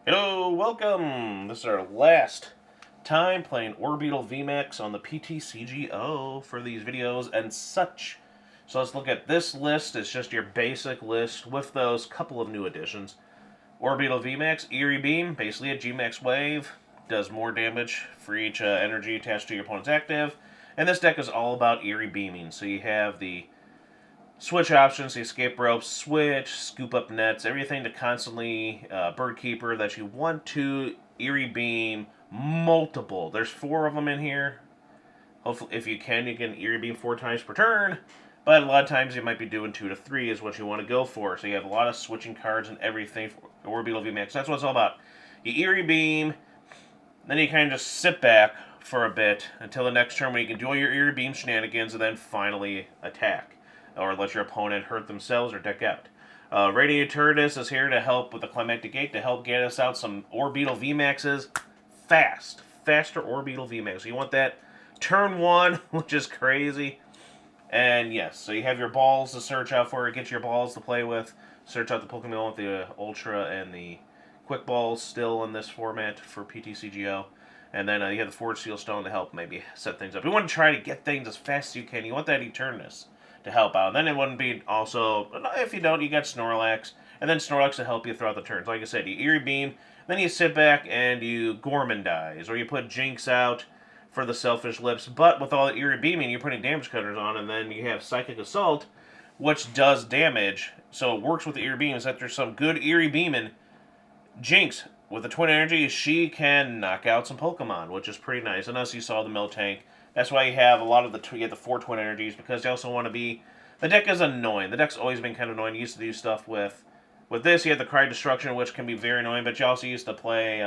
Hello, welcome! This is our last time playing Orbeetle VMAX on the PTCGO for these videos and such. So let's look at this list. It's just your basic list with those couple of new additions. Orbeetle VMAX, Eerie Beam, basically a G-Max wave. Does more damage for each energy attached to your opponent's active. And this deck is all about Eerie Beaming. So you have the switch options, the escape ropes, switch, scoop up nets, everything to constantly bird keeper that you want to Eerie Beam multiple. There's 4 of them in here. Hopefully, if you can Eerie Beam 4 times per turn. But a lot of times you might be doing 2 to 3 is what you want to go for. So you have a lot of switching cards and everything for Orbeetle VMAX. That's what it's all about. You Eerie Beam, then you kind of just sit back for a bit until the next turn when you can do all your Eerie Beam shenanigans and then finally attack. Or let your opponent hurt themselves or deck out. Radiant Eternatus is here to help with the Climactic Gate to help get us out some Orbeetle VMAXs fast. Faster Orbeetle VMAX. So you want that turn 1, which is crazy. And yes, so you have your balls to search out for, get your balls to play with. Search out the Pokemon with the Ultra and the Quick Balls still in this format for PTCGO. And then you have the Forge Seal Stone to help maybe set things up. You want to try to get things as fast as you can. You want that Eternatus to help out. And then it wouldn't be also, if you don't, you got Snorlax. And then Snorlax to help you throughout the turns. Like I said, you Eerie Beam, then you sit back and you Gormandize. Or you put Jynx out for the Selfish Lips. But with all the Eerie Beaming, you're putting damage cutters on. And then you have Psychic Assault, which does damage. So it works with the Eerie Beam. Is that there's some good Eerie Beaming. Jynx, with the Twin Energy, she can knock out some Pokemon, which is pretty nice. Unless you saw the Miltank. That's why you have a lot of you get the 4 Twin Energies, because you also want to be... The deck is annoying. The deck's always been kind of annoying. You used to do stuff with this, you had the Cry Destruction, which can be very annoying, but you also used to play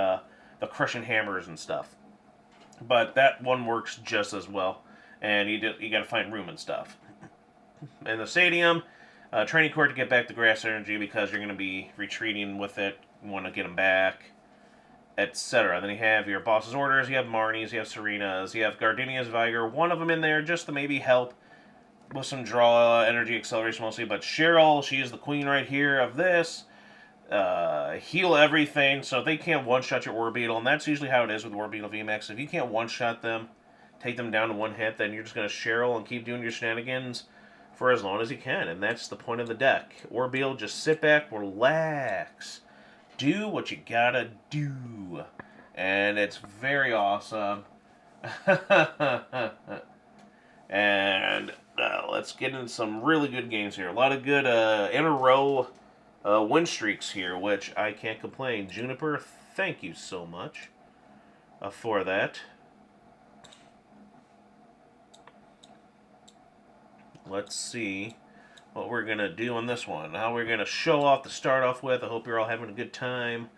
the Crushing Hammers and stuff. But that one works just as well, and you got to find room and stuff. In the Stadium, Training Court to get back the Grass Energy, because you're going to be retreating with it. You want to get them back, etc. Then you have your Boss's Orders, you have Marnie's, you have Serena's, you have Gardenia's Vigor, one of them in there just to maybe help with some draw, energy acceleration mostly. But Cheryl, she is the queen right here of this. Heal everything, so if they can't one-shot your Orbeetle, and that's usually how it is with Orbeetle VMAX. If you can't one-shot them, take them down to 1 hit, then you're just going to Cheryl and keep doing your shenanigans for as long as you can, and that's the point of the deck. Orbeetle, just sit back, relax. Do what you gotta do. And it's very awesome. And let's get into some really good games here. A lot of good in-a-row win streaks here, which I can't complain. Juniper, thank you so much for that. Let's see what we're going to do on this one. How we're going to show off to start off with. I hope you're all having a good time.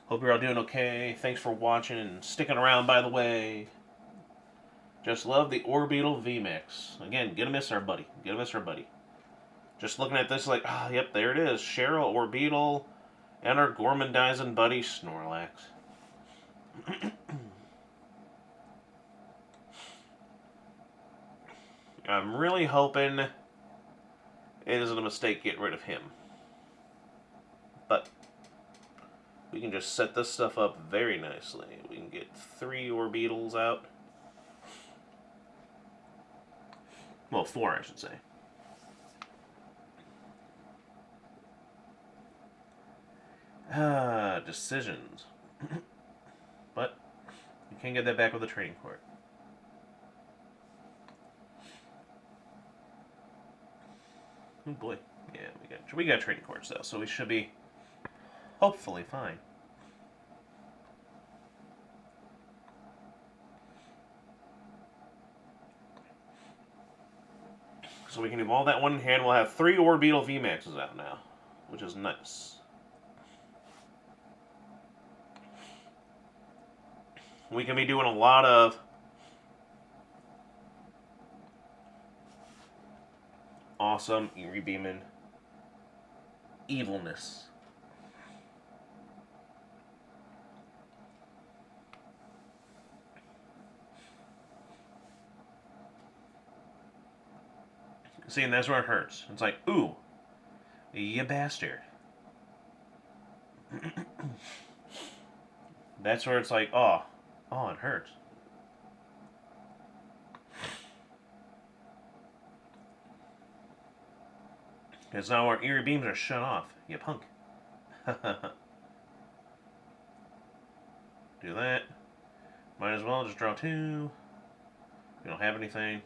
Hope you're all doing okay. Thanks for watching and sticking around, by the way. Just love the Orbeetle VMAX. Again, get a miss our buddy. Get a miss our buddy. Just looking at this like, ah, yep, there it is. Cheryl, Orbeetle, and our Gormandizing buddy, Snorlax. I'm really hoping it isn't a mistake getting rid of him. But we can just set this stuff up very nicely. We can get 3 Orbeetles out. Well, 4, I should say. Decisions. But you can't get that back with a Training Court. Oh boy. Yeah, we got Training Courts though, so we should be hopefully fine. So we can do all that one in hand. We'll have 3 Orbeetle VMAXs out now, which is nice. We can be doing a lot of awesome Eerie Beaming evilness. See, and that's where it hurts. It's like, ooh, you bastard. That's where it's like, oh, it hurts. Because now our Eerie Beams are shut off. You punk. Do that. Might as well just draw 2. We don't have anything.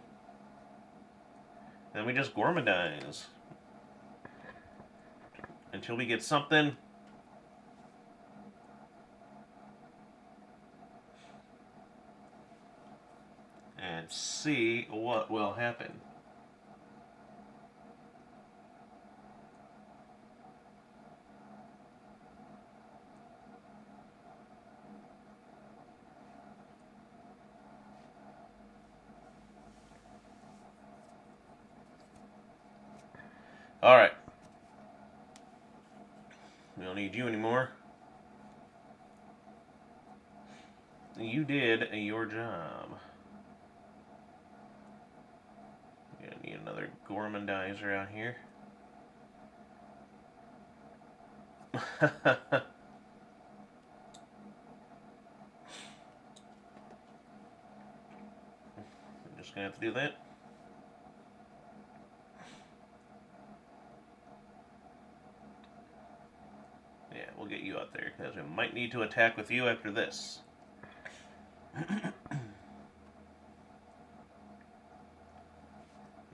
Then we just Gormandize. Until we get something. And see what will happen. Alright. We don't need you anymore. You did your job. We're gonna need another Gormandizer out here. I'm just gonna have to do that. Yeah, we'll get you out there, because we might need to attack with you after this.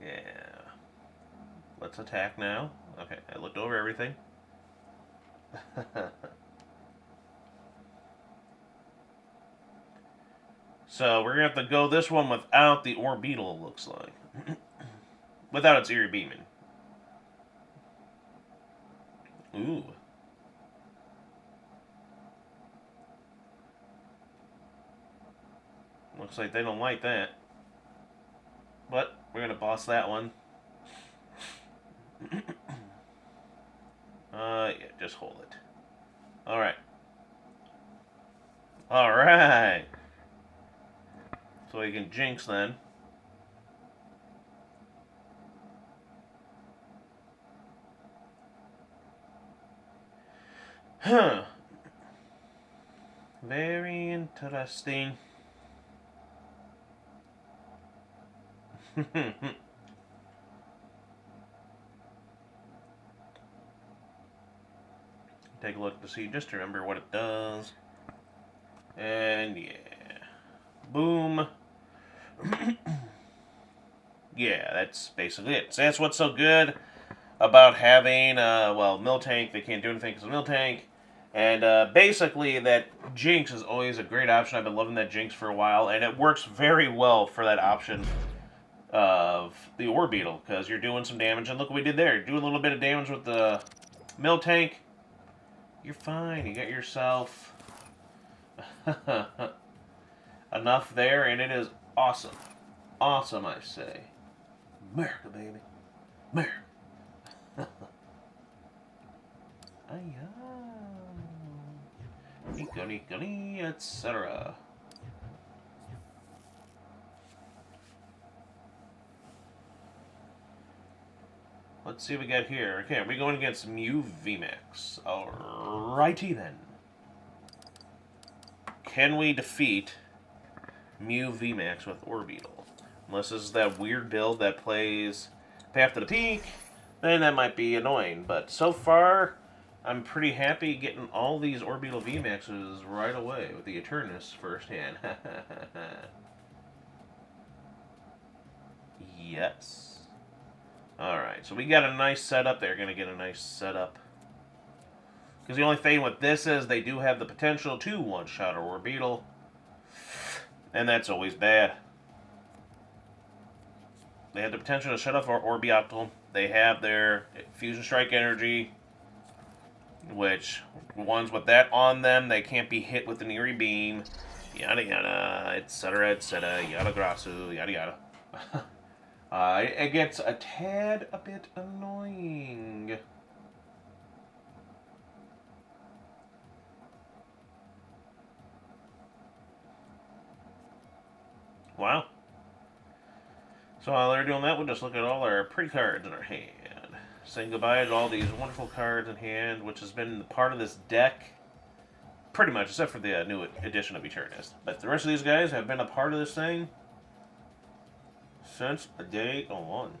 Yeah. Let's attack now. Okay, I looked over everything. So, we're going to have to go this one without the Orbeetle, looks like. Without its Eerie Beaming. Ooh. Looks like they don't like that. But we're going to boss that one. Yeah, just hold it. Alright. Alright. So we can Jynx then. Huh. Very interesting. Take a look to see, just to remember what it does. And yeah. Boom. Yeah, that's basically it. So that's what's so good about having, well, Miltank. They can't do anything because of Miltank. And basically, that Jynx is always a great option. I've been loving that Jynx for a while, and it works very well for that option of the Orbeetle, because you're doing some damage. And look what we did there. Do a little bit of damage with the Miltank. You're fine. You got yourself enough there, and it is awesome. Awesome, I say. America, baby. America. Etc. Let's see what we got here. Okay, we're going against Mew VMAX. Alrighty then. Can we defeat Mew VMAX with Orbeetle? Unless this is that weird build that plays Path to the Peak, then that might be annoying. But so far, I'm pretty happy getting all these Orbeetle VMAXs right away with the Eternatus firsthand. Yes. Alright, so we got a nice setup. They're going to get a nice setup. Because the only thing with this is they do have the potential to one-shot our Orbeetle. And that's always bad. They have the potential to shut off our Orbeetle. They have their Fusion Strike energy, which, ones with that on them, they can't be hit with an Eerie Beam. Yada yada, etc, yada grassu, yada yada. It gets a bit annoying. Wow. So while they're doing that, we'll just look at all our pretty cards in our hand. Saying goodbye to all these wonderful cards in hand, which has been part of this deck Pretty much, except for the new edition of Eternatus. But the rest of these guys have been a part of this thing since day one.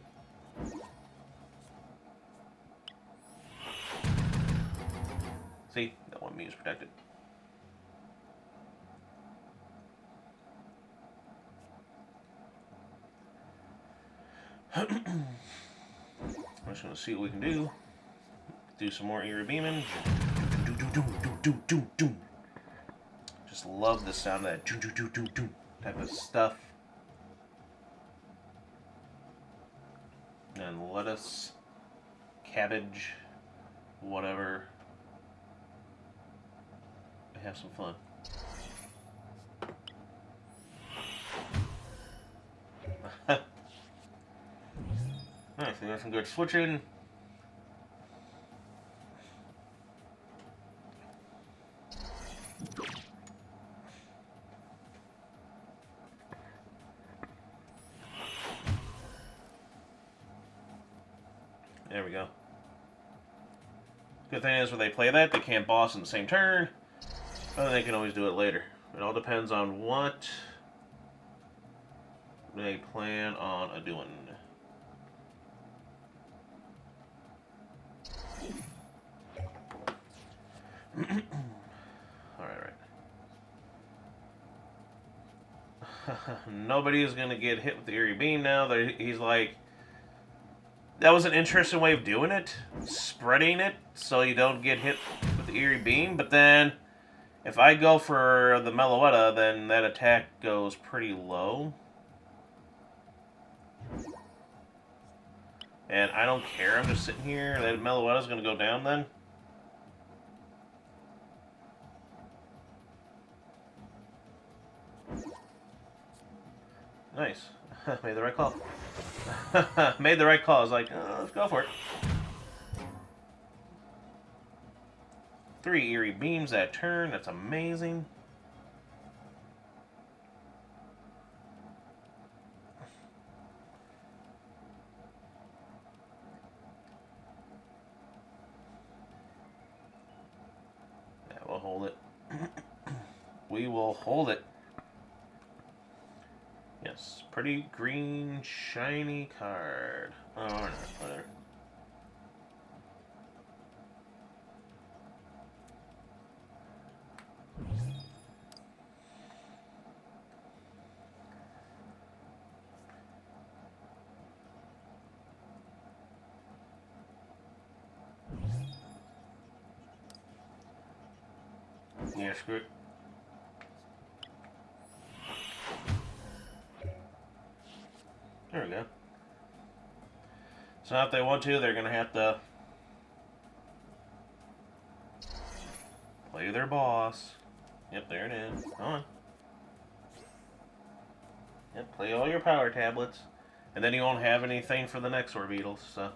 See, that one Mew is protected. I'm just gonna see what we can do. Do some more Eerie Beaming. Just love the sound of that type of stuff. And lettuce, cabbage, whatever. Have some fun. Nice, we got some good switching. There we go. Good thing is when they play that, they can't boss in the same turn. But they can always do it later. It all depends on what they plan on doing. Alright. Nobody is going to get hit with the Eerie Beam now. He's like, that was an interesting way of doing it. Spreading it so you don't get hit with the Eerie Beam. But then, if I go for the Meloetta, then that attack goes pretty low. And I don't care. I'm just sitting here. That Meloetta's going to go down then. Nice. Made the right call. Made the right call. I was like, let's go for it. 3 Eerie Beams that turn. That's amazing. Yeah, we'll hold it. We will hold it. Yes, pretty green, shiny card. Oh, no, whatever. Yeah, screw it. There we go. So now if they want to, they're going to have to play their boss. Yep, there it is. Come on. Yep, play all your power tablets. And then you won't have anything for the next Orbeetle, so.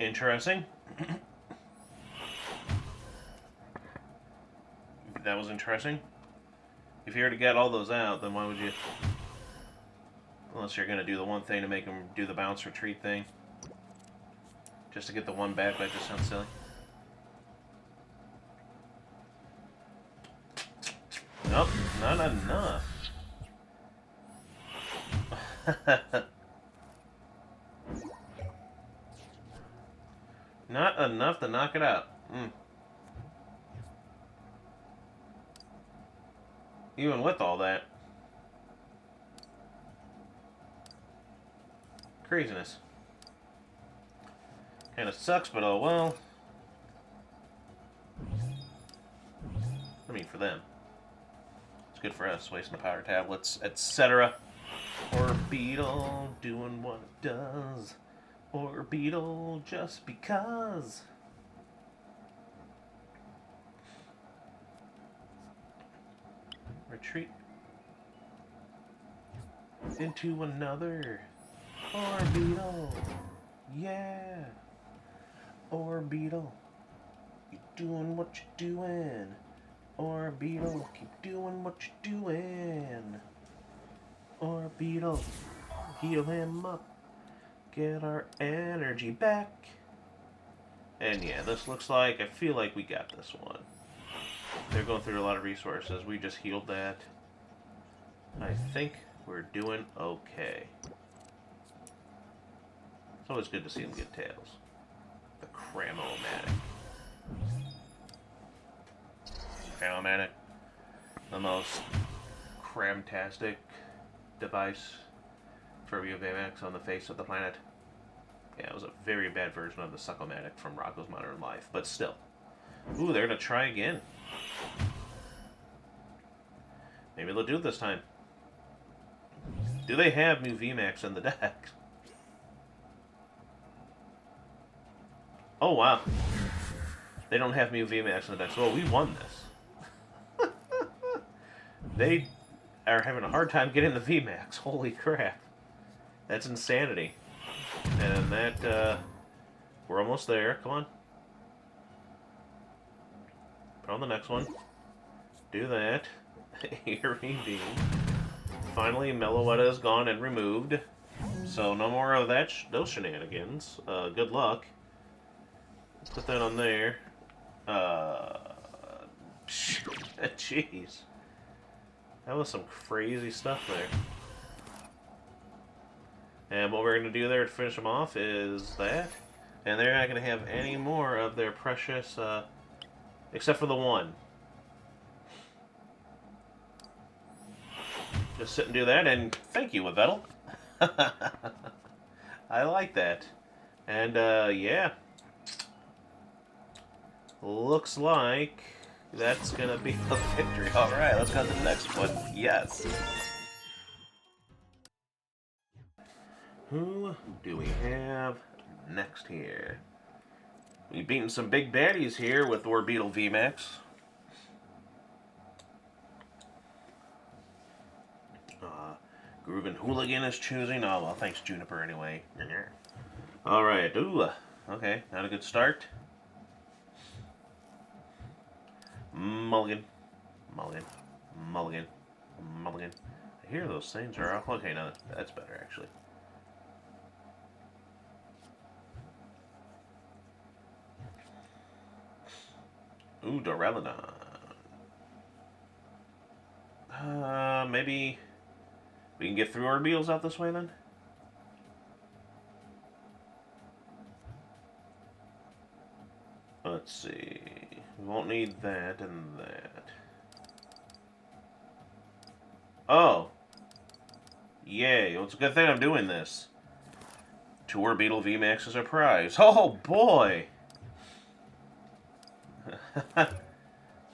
Interesting. That was interesting. If you already got all those out, then why would you? Unless you're going to do the one thing to make them do the bounce retreat thing. Just to get the one back, that just sounds silly. Nope, not enough. Not enough to knock it out. Even with all that. Craziness. Kinda sucks, but oh well. I mean, for them. It's good for us, wasting the power tablets, etc. Orbeetle doing what it does. Orbeetle just because. Retreat into another Orbeetle. Yeah. Orbeetle. You doing what you're doing. Orbeetle. Keep doing what you're doing. Orbeetle. Heal him up. Get our energy back. And yeah, this looks like, I feel like we got this one. They're going through a lot of resources. We just healed that. I think we're doing okay. It's always good to see them get tails. The Cramomatic. Cramomatic. The most cramtastic device for Mew VMAX on the face of the planet. Yeah, it was a very bad version of the Succomatic from Rocko's Modern Life, but still. Ooh, they're gonna try again. Maybe they'll do it this time. Do they have Mew VMAX in the deck? Oh, wow. They don't have Mew VMAX in the deck, so we won this. They are having a hard time getting the VMAX. Holy crap. That's insanity. And that, we're almost there. Come on. Put on the next one. Do that. Eerie Beam. Finally, Meloetta is gone and removed. So no more of that those shenanigans. Good luck. Put that on there. Jeez. That was some crazy stuff there. And what we're going to do there to finish them off is that. And they're not going to have any more of their precious, except for the one. Just sit and do that, and thank you, Yveltal. I like that. And, yeah. Looks like that's going to be a victory. Alright, let's go to the next one. Yes. Who do we have next here? We've beaten some big baddies here with Orbeetle VMAX. Groovin' Hooligan is choosing. Oh, well, thanks, Juniper, anyway. Alright, ooh. Okay, not a good start. Mulligan. Mulligan. Mulligan. Mulligan. I hear those things are off. Okay, no, that's better, actually. Ooh, Duraludon. Maybe we can get through our Orbeetles out this way, then? Let's see. We won't need that and that. Oh! Yay. Well, it's a good thing I'm doing this. 2 Orbeetle VMAX is our prize. Oh, boy!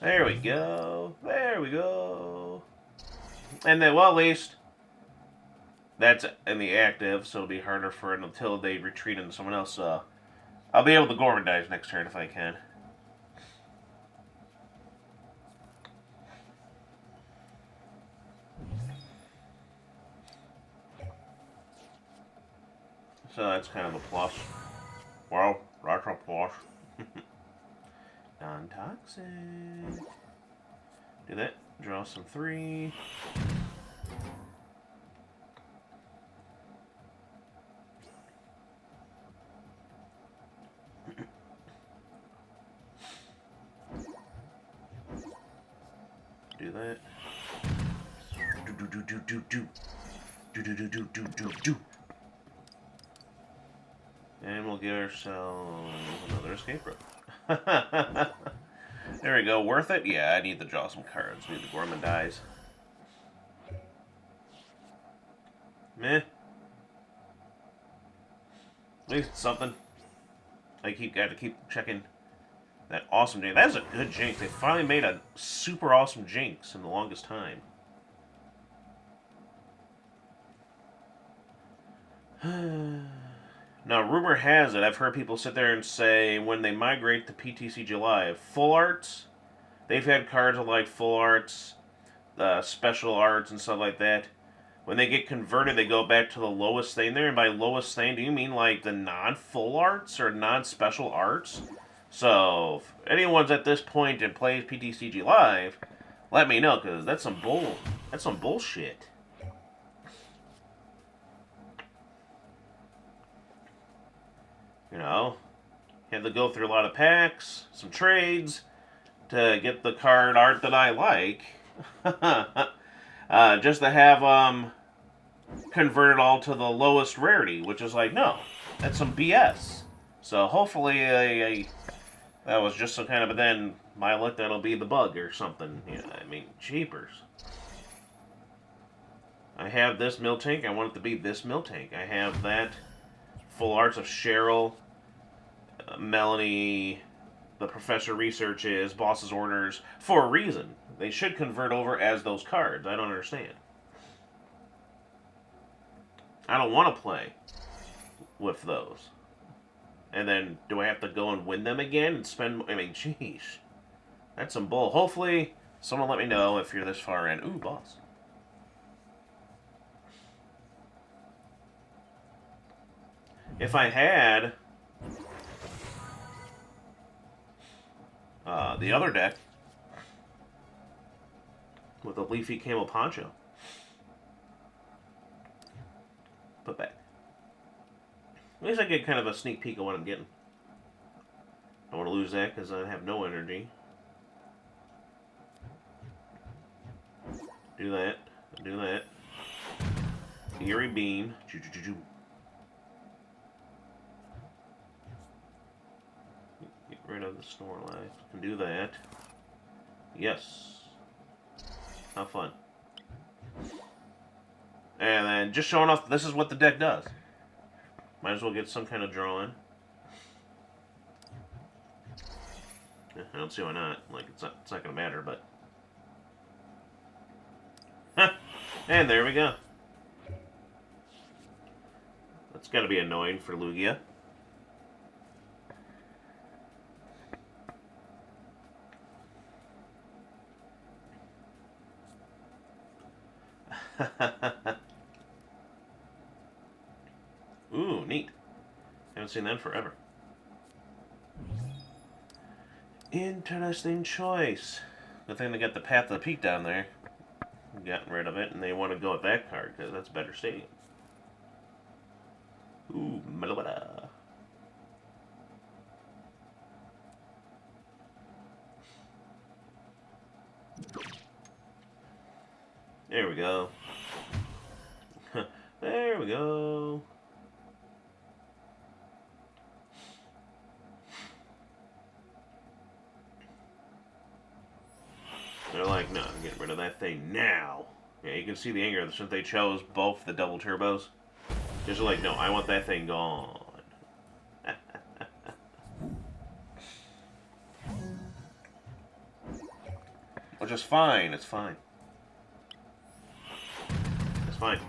There we go. There we go. And then, well, at least that's in the active, so it'll be harder for it until they retreat into someone else. I'll be able to Gormandize next turn if I can. So that's kind of a plus. Well, that's a plus. Non-toxic. Do that. Draw some 3. Do that. Do. And we'll give ourselves another escape rope. There we go. Worth it? Yeah, I need to draw some cards. Need to Gormandize. Meh. At least it's something. I got to keep checking that awesome Jinx. That's a good Jinx. They finally made a super awesome Jinx in the longest time. Now, rumor has it, I've heard people sit there and say when they migrate to PTCG Live, full arts, they've had cards of like full arts, special arts, and stuff like that. When they get converted, they go back to the lowest thing there. And by lowest thing, do you mean like the non-full arts or non-special arts? So, if anyone's at this point and plays PTCG Live, let me know, because that's some bullshit. You know, Had to go through a lot of packs, some trades, to get the card art that I like. Just to have convert it all to the lowest rarity, which is like, no, that's some BS. So hopefully that was just some kind of, but then my luck, that'll be the bug or something. Yeah, I mean, jeepers. I have this Miltank. I want it to be this Miltank. I have that. Full arts of Cheryl, Melanie, the Professor Researches, Boss's Orders, for a reason. They should convert over as those cards. I don't understand. I don't want to play with those. And then, do I have to go and win them again and spend... I mean, jeez. That's some bull. Hopefully, someone let me know if you're this far in. Ooh, boss. If I had the other deck with a leafy camel poncho, put back. At least I get kind of a sneak peek of what I'm getting. I want to lose that because I have no energy. Do that. Do that. Eerie Beam. Choo-choo-choo-choo. Get rid of the Snorlax. Can do that. Yes. How fun. And then just showing off, this is what the deck does. Might as well get some kind of drawing. Yeah, I don't see why not. Like, it's not going to matter, but... Huh. And there we go. That's got to be annoying for Lugia. Ooh, neat. Haven't seen that in forever. Interesting choice. Good thing they got the Path of the Peak down there. Gotten rid of it, and they want to go with that card, because that's a better stadium. Ooh, Melobada. There we go. There we go. They're like, no, I'm getting rid of that thing now. Yeah, you can see the anger since they chose both the double turbos. Just like, no, I want that thing gone. Which is fine, it's fine. It's fine.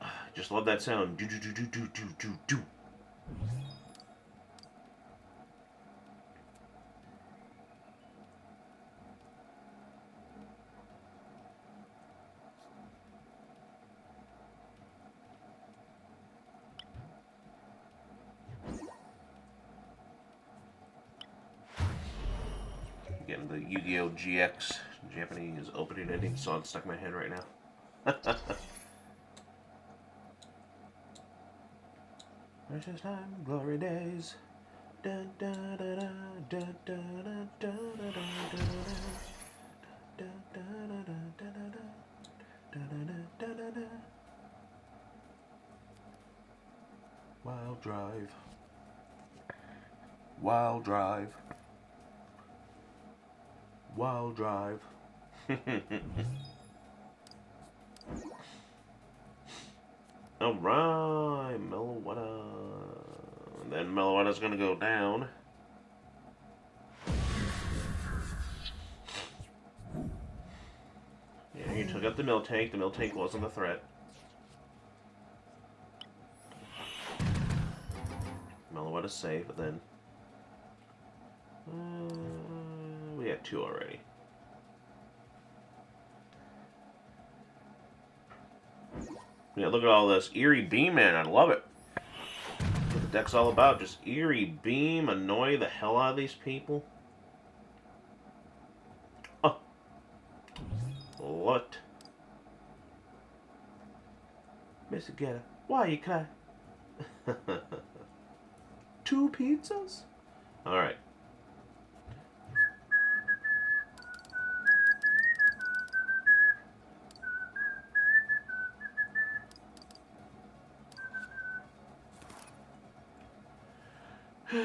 I just love that sound. Do do do do do do do do. Getting the Yu-Gi-Oh! GX Japanese opening ending song stuck in my head right now. Precious time, glory days. Dun, dun, dun, dun, dun, dun, dun, dun, dun. Wild Drive. Wild Drive. Wild Drive. Alright, Meloetta. And then Meloetta's gonna go down. Yeah, you took out the Miltank. The Miltank wasn't a threat. Meloetta's safe, but then... we had two already. Yeah, look at all this. Eerie Beam, man. I love it. That's what the deck's all about. Just Eerie Beam, annoy the hell out of these people. Oh. What? Mr. Getter, why you cry? 2 pizzas? Alright. A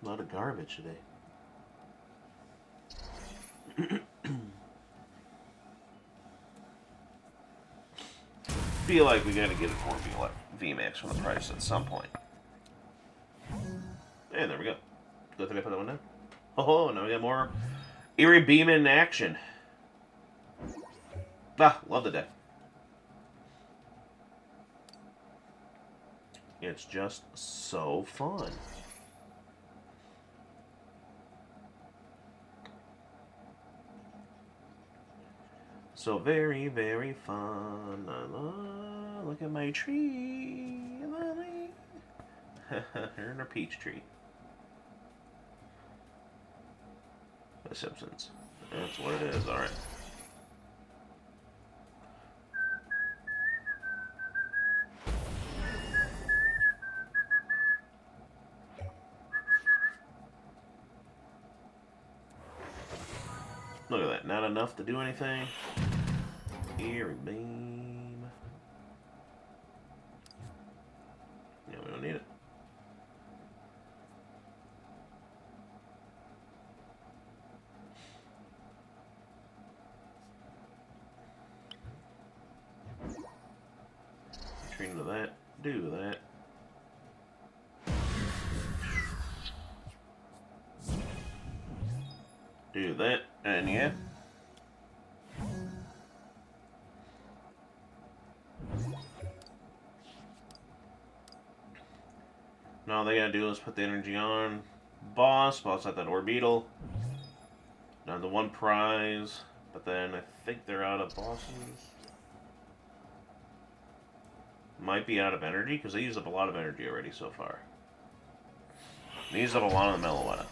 lot of garbage today. Feel like we gotta get an Orbeetle VMAX for the price at some point. And there we go. Good thing I put that one down. Oh, now we got more Eerie Beam in action. Ah, love the deck. It's just so fun. So very, very fun. Look at my tree. Her and her peach tree. The Simpsons. That's what it is, alright. Look at that, not enough to do anything. Eerie Beam. Yeah, we don't need it. Train to that, do that. Do that, and yeah. Now all they gotta do is put the energy on. Boss at that Orbeetle. Down to 1 prize. But then I think they're out of bosses. Might be out of energy, because they used up a lot of energy already so far. They used up a lot of the Meloetta.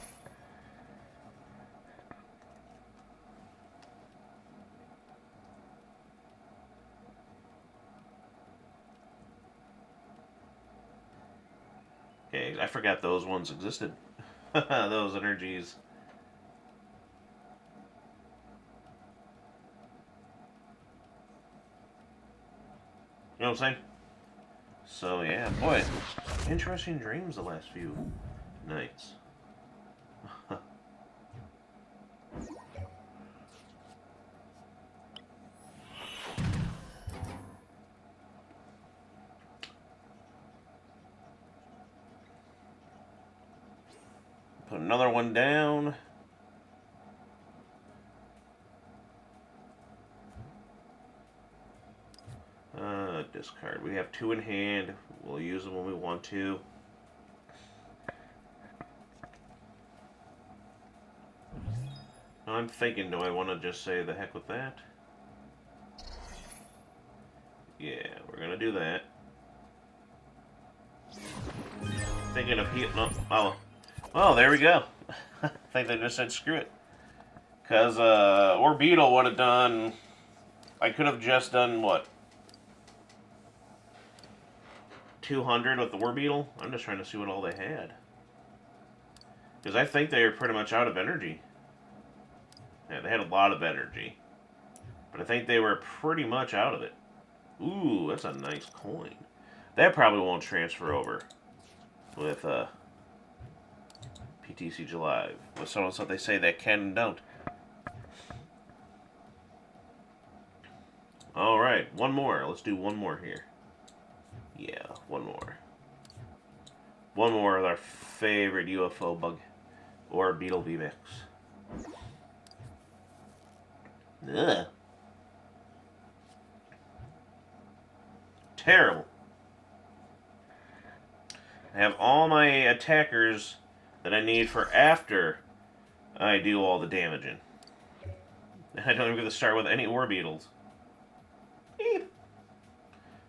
Okay, I forgot those ones existed. Those energies. You know what I'm saying? So yeah, boy, interesting dreams the last few nights. Put another one down. Discard. We have 2 in hand. We'll use them when we want to. I'm thinking, do I want to just say the heck with that? Yeah, we're going to do that. Thinking of healing up. Oh, there we go. I think they just said screw it. Because Orbeetle would have done... I could have just done, what? 200 with the Orbeetle? I'm just trying to see what all they had. Because I think they were pretty much out of energy. Yeah, they had a lot of energy. But I think they were pretty much out of it. Ooh, that's a nice coin. That probably won't transfer over with PTCG Live. With some of the stuff they say that can and don't. Alright, one more. Let's do one more here. Yeah, one more. One more of our favorite UFO bug. Orbeetle VMAX. Ugh. Terrible. I have all my attackers that I need for after I do all the damaging. I don't even get to start with any Orbeetles. Eep.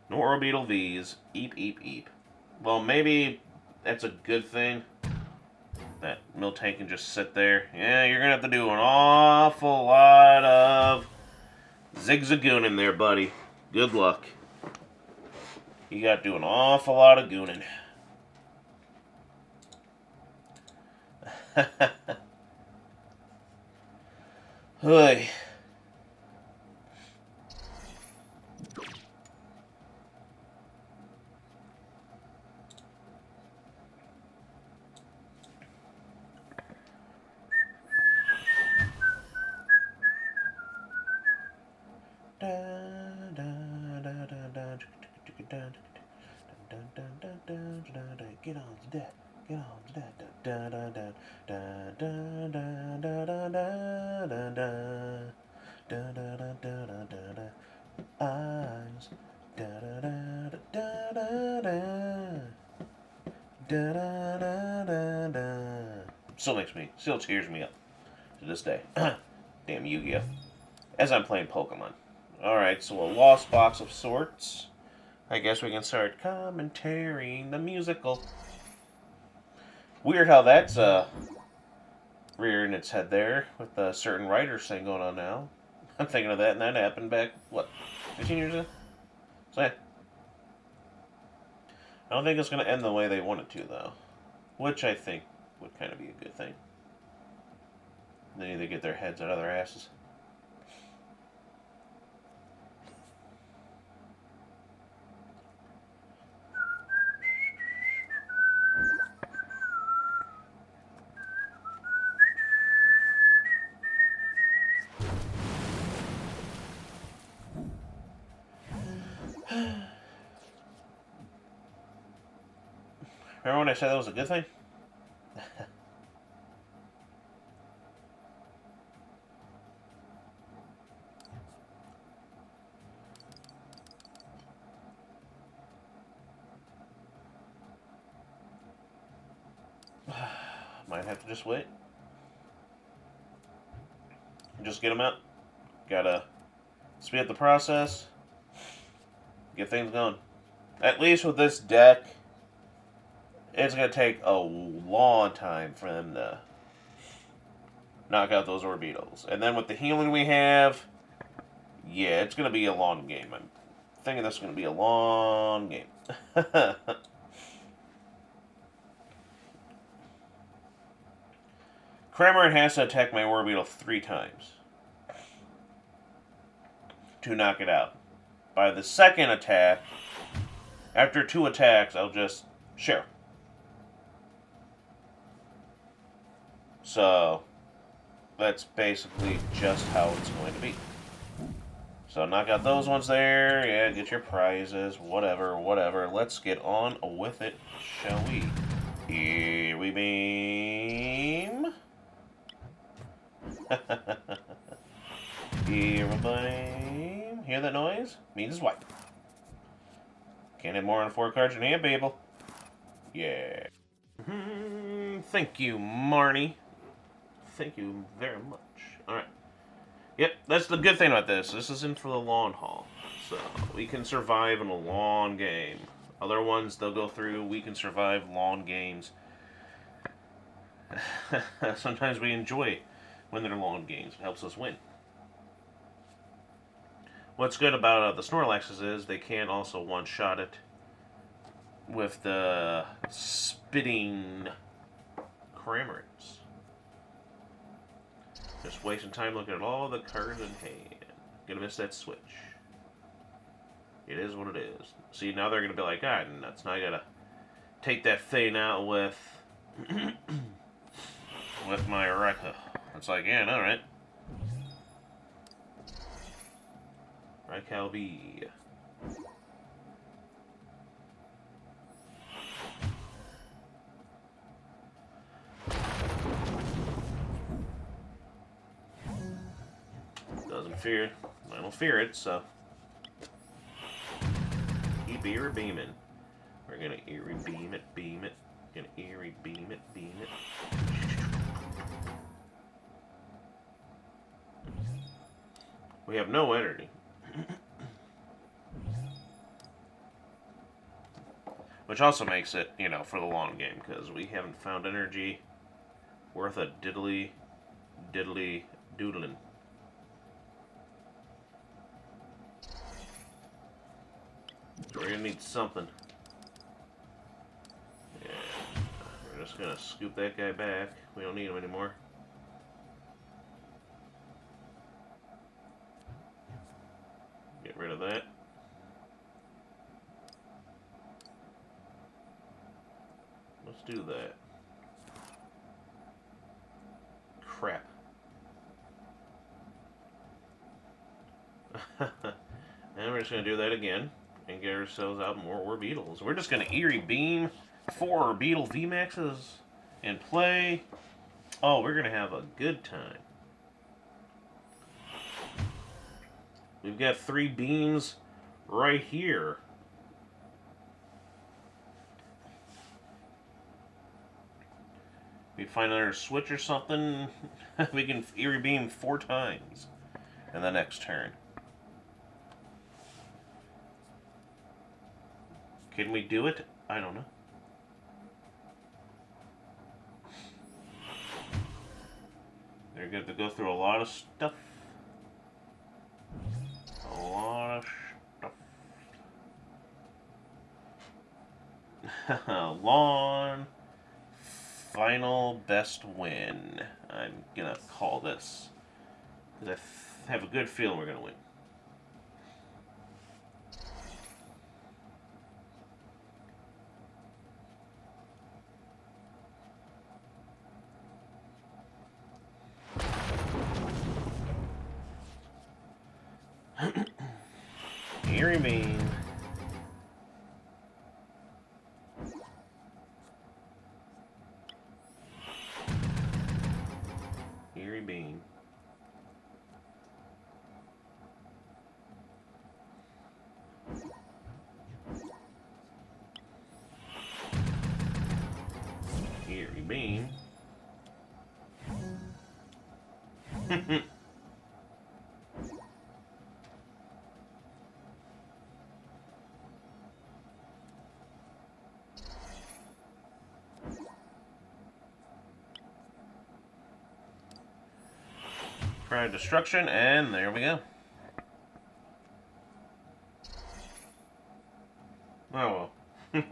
No Orbeetle Vs. Eep, eep, eep. Well, maybe that's a good thing. That Miltank can just sit there. Yeah, you're going to have to do an awful lot of Zigzagooning there, buddy. Good luck. You got to do an awful lot of gooning. Hey. Get on to that. Get on to that. Eyes. Still cheers me up to this day. Damn Yu-Gi-Oh! As I'm playing Pokemon. Alright, so a lost box of sorts. I guess we can start commentating the musical. Weird how that's rearing its head there with a certain writer's thing going on now. I'm thinking of that, and that happened back, what, 15 years ago? So yeah. I don't think it's going to end the way they want it to, though. Which I think would kind of be a good thing. They need to get their heads out of their asses. Remember when I said that was a good thing? Might have to just wait. Just get them out. Gotta speed up the process. Get things going. At least with this deck, it's going to take a long time for them to knock out those Orbeetles. And then with the healing we have, yeah, it's going to be a long game. I'm thinking this is going to be a long game. Cramorant has to attack my Orbeetle 3 times to knock it out. By the second attack, after 2 attacks, I'll just share. So, that's basically just how it's going to be. So, knock out those ones there. Yeah, get your prizes. Whatever. Let's get on with it, shall we? Eerie Beam. Eerie Beam. Hear that noise? Means it's white. Can't have more than 4 cards in hand, Babel. Yeah. Thank you, Marnie. Thank you very much. Alright. Yep, that's the good thing about this. This isn't for the long haul. So, we can survive in a long game. Other ones, they'll go through. We can survive long games. Sometimes we enjoy when they're long games. It helps us win. What's good about the Snorlaxes is they can also one-shot it with the spitting Cramorants. Just wasting time looking at all the cards in hand. Gonna miss that switch. It is what it is. See, now they're gonna be like, ah, nuts. Now I gotta take that thing out with with my Rekka. It's like, yeah, alright. Rekka B. Doesn't fear it. I don't fear it, so. Keep Eerie beaming. We're gonna Eerie beam it, beam it. Gonna Eerie beam it, beam it. We have no energy. Which also makes it, you know, for the long game, because we haven't found energy worth a diddly doodlin'. gonna need something. Yeah. We're just gonna scoop that guy back. We don't need him anymore. Get rid of that. Let's do that. Crap. And we're just going to do that again and get ourselves out more Orbeetles. We're just going to Eerie Beam 4 Orbeetle VMAXs and play. Oh, we're going to have a good time. We've got 3 beams right here. We find another switch or something, we can Eerie Beam 4 times in the next turn. Can we do it? I don't know. They're going to go through a lot of stuff. A lot of stuff. Lawn. Final best win. I'm going to call this. Because I have a good feeling we're going to win. Eerie Beam. Eerie Beam. Eerie Beam. Try destruction, and there we go. Oh well.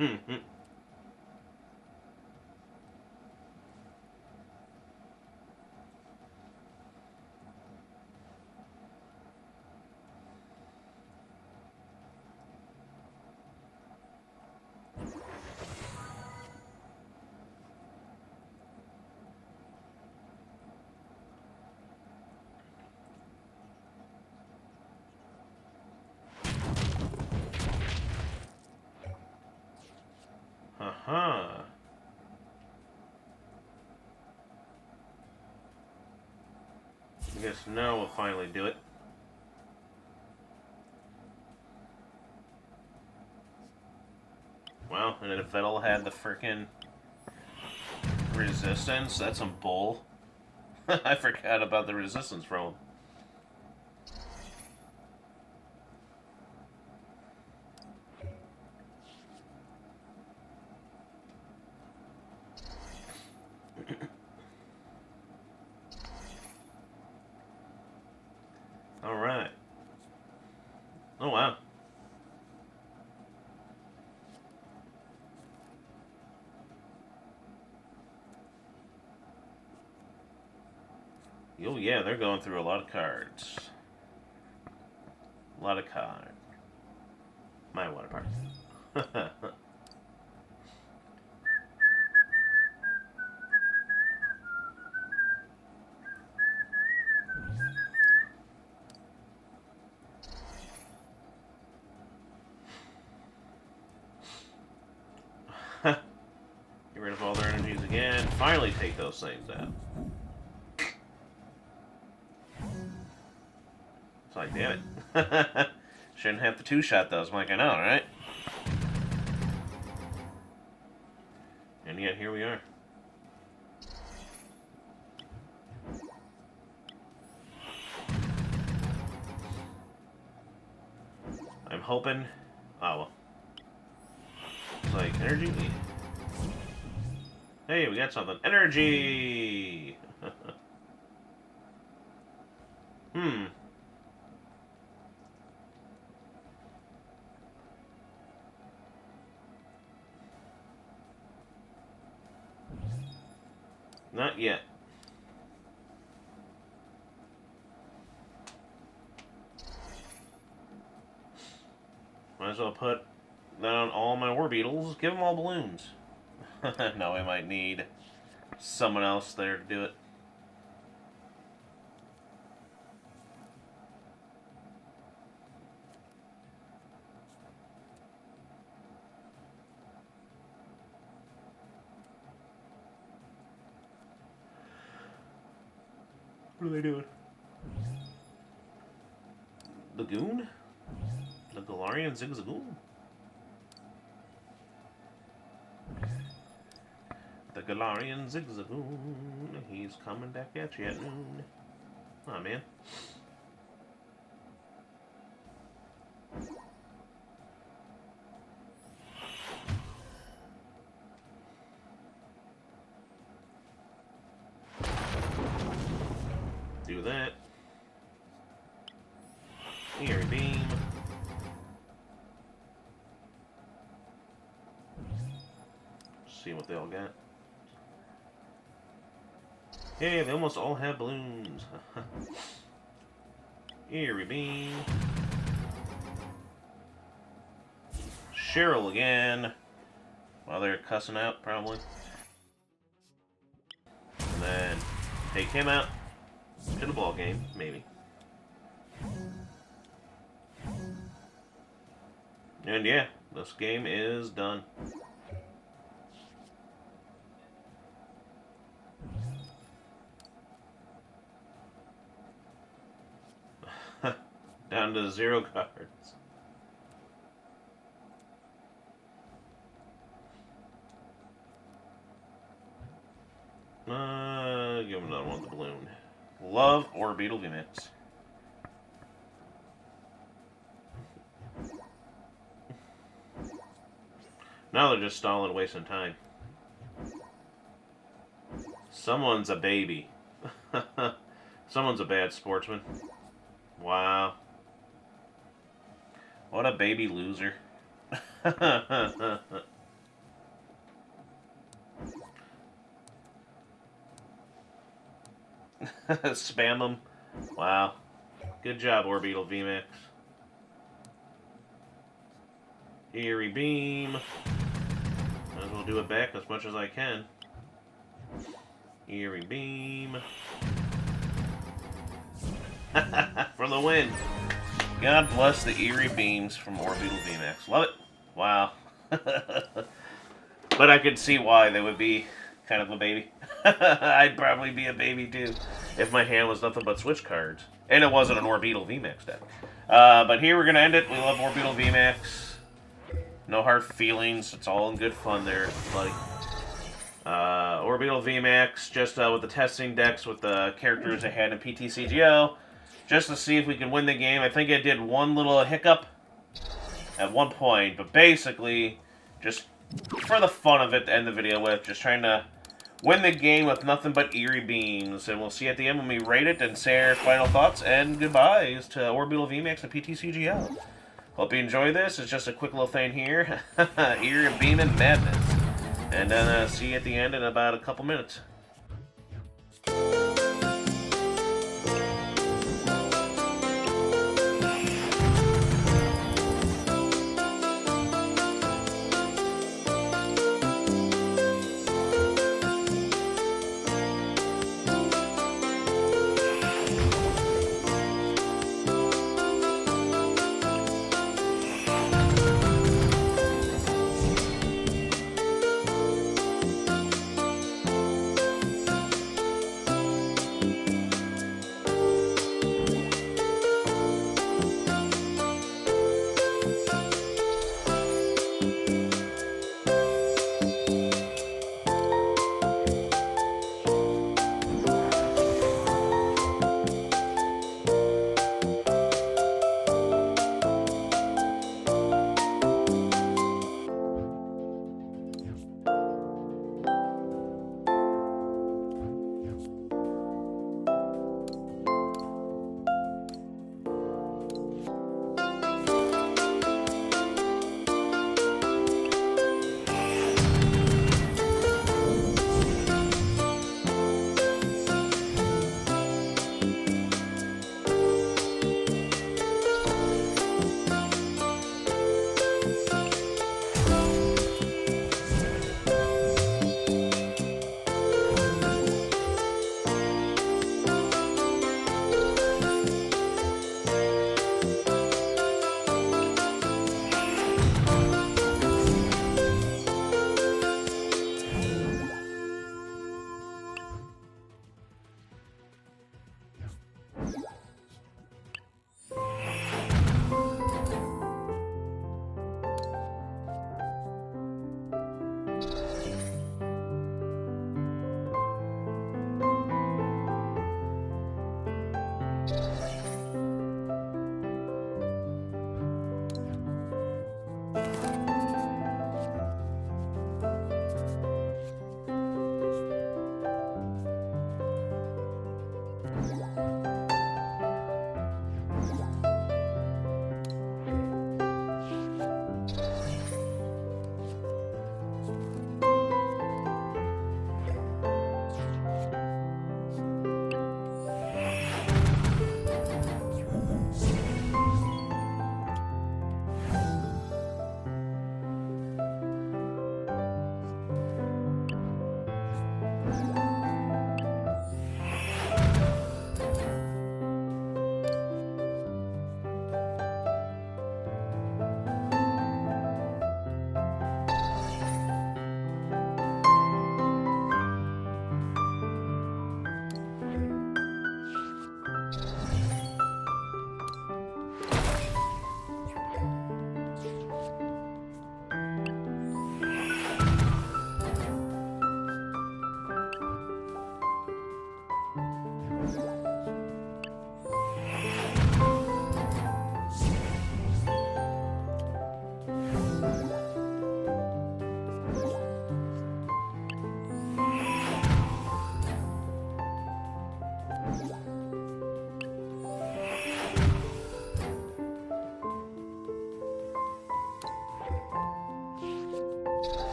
Uh-huh. I guess now we'll finally do it. Well, and if Yveltal had the frickin' resistance, that's some bull. I forgot about the resistance from him. Alright. Oh, wow. Oh, yeah, they're going through a lot of cards. A lot of cards. My water park. Get rid of all their energies again. Finally take those things out. It's like, damn it. Shouldn't have to two-shot those. I'm like, I know, right? And yet, here we are. I'm hoping... Oh, well. It's like, energy? Hey, we got something. Energy! Not yet. Might as well put that on all my Orbeetles. Give them all balloons. No, I might need someone else there to do it. What are they doing? Lagoon? The Galarian Zigzagoon? The Galarian Zigzagoon. He's coming back at you at noon. Aw, man. Do that. Eerie Beam. See what they all got. Hey, they almost all have balloons. Eerie Beam. Cheryl again. While they're cussing out, probably. And then take him out to the ball game, maybe. And yeah, this game is done. Down to 0 cards. Give him another one with the balloon. Love Orbeetle VMAX. Now they're just stalling, wasting time. Someone's a baby. Someone's a bad sportsman. Wow. What a baby loser. Spam them. Wow. Good job, Orbeetle VMAX. Eerie Beam. Might as well do it back as much as I can. Eerie Beam. For the win. God bless the Eerie Beams from Orbeetle VMAX. Love it. Wow. But I could see why they would be kind of a baby. I'd probably be a baby too if my hand was nothing but switch cards. And it wasn't an Orbeetle VMAX deck. But here we're going to end it. We love Orbeetle VMAX. No hard feelings. It's all in good fun there, buddy. Orbeetle VMAX, just with the testing decks with the characters I had in PTCGO, just to see if we could win the game. I think I did one little hiccup at one point, but basically, just for the fun of it to end the video with, just trying to win the game with nothing but Eerie Beams. And we'll see you at the end when we rate it and say our final thoughts and goodbyes to Orbeetle VMAX and PTCGO. Hope you enjoy this. It's just a quick little thing here. Eerie Beam and Madness. And then see you at the end in about a couple minutes.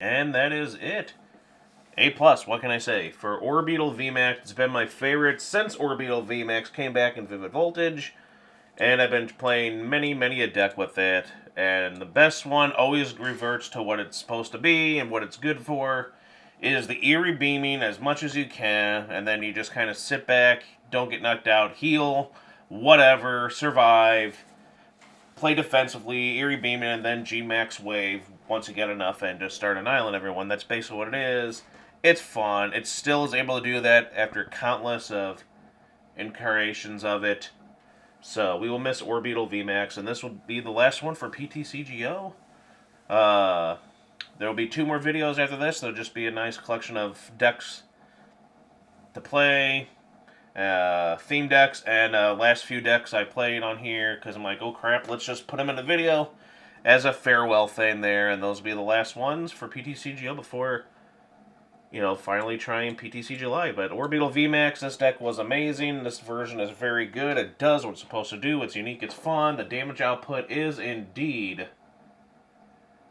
And that is it. A+, what can I say? For Orbeetle VMAX, it's been my favorite since Orbeetle VMAX came back in Vivid Voltage. And I've been playing many a deck with it. And the best one always reverts to what it's supposed to be and what it's good for. Is the Eerie Beaming as much as you can. And then you just kind of sit back, don't get knocked out, heal, whatever, survive. Play defensively, Eerie Beaming, and then G-Max Wave once you get enough and just start island everyone. That's basically what it is. It's fun. It still is able to do that after countless of incarnations of it. So, we will miss Orbeetle VMAX, and this will be the last one for PTCGO. There will be 2 more videos after this. There'll just be a nice collection of decks to play, theme decks, and last few decks I played on here, because I'm like, oh crap, let's just put them in the video as a farewell thing there, and those will be the last ones for PTCGO before, finally trying PTCG Live. But Orbeetle VMAX, this deck was amazing. This version is very good. It does what it's supposed to do. It's unique. It's fun. The damage output is indeed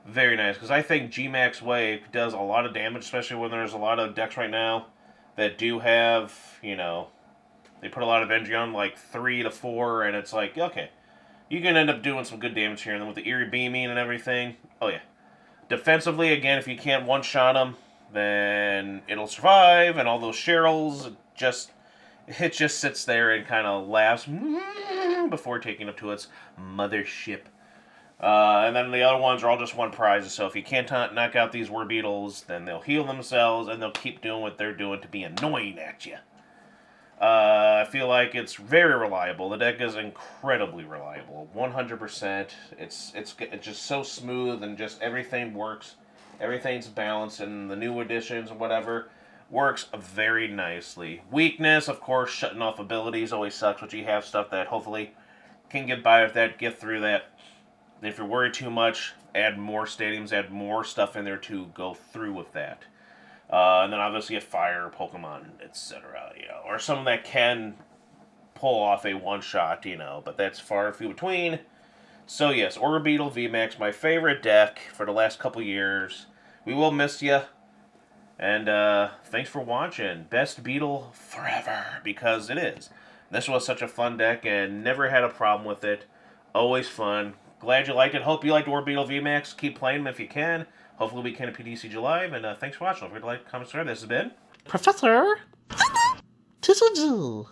very nice. Because I think G-Max Wave does a lot of damage, especially when there's a lot of decks right now that do have, they put a lot of energy on, like 3 to 4, and it's like, okay, you can end up doing some good damage here. And then with the Eerie Beaming and everything, oh yeah. Defensively, again, if you can't one-shot them, then it'll survive, and all those Cheryls, it just sits there and kind of laughs before taking up to its mothership. And then the other ones are all just one prizes, so if you can't knock out these Orbeetles, then they'll heal themselves, and they'll keep doing what they're doing to be annoying at you. I feel like it's very reliable. The deck is incredibly reliable, 100%. It's just so smooth, and just everything works. Everything's balanced, and the new additions and whatever works very nicely. Weakness, of course, shutting off abilities always sucks, but you have stuff that hopefully can get by with that, get through that. If you're worried too much, add more stadiums, add more stuff in there to go through with that. And then obviously a fire, Pokemon, etc. Or something that can pull off a one-shot, but that's far and few between. So yes, Orbeetle VMAX, my favorite deck for the last couple years. We will miss you. And thanks for watching. Best Beetle forever, because it is. This was such a fun deck and never had a problem with it. Always fun. Glad you liked it. Hope you liked Orbeetle VMAX. Keep playing them if you can. Hopefully we can at PTCG Live. And thanks for watching. Don't forget to like, comment, subscribe. This has been Professor TCG.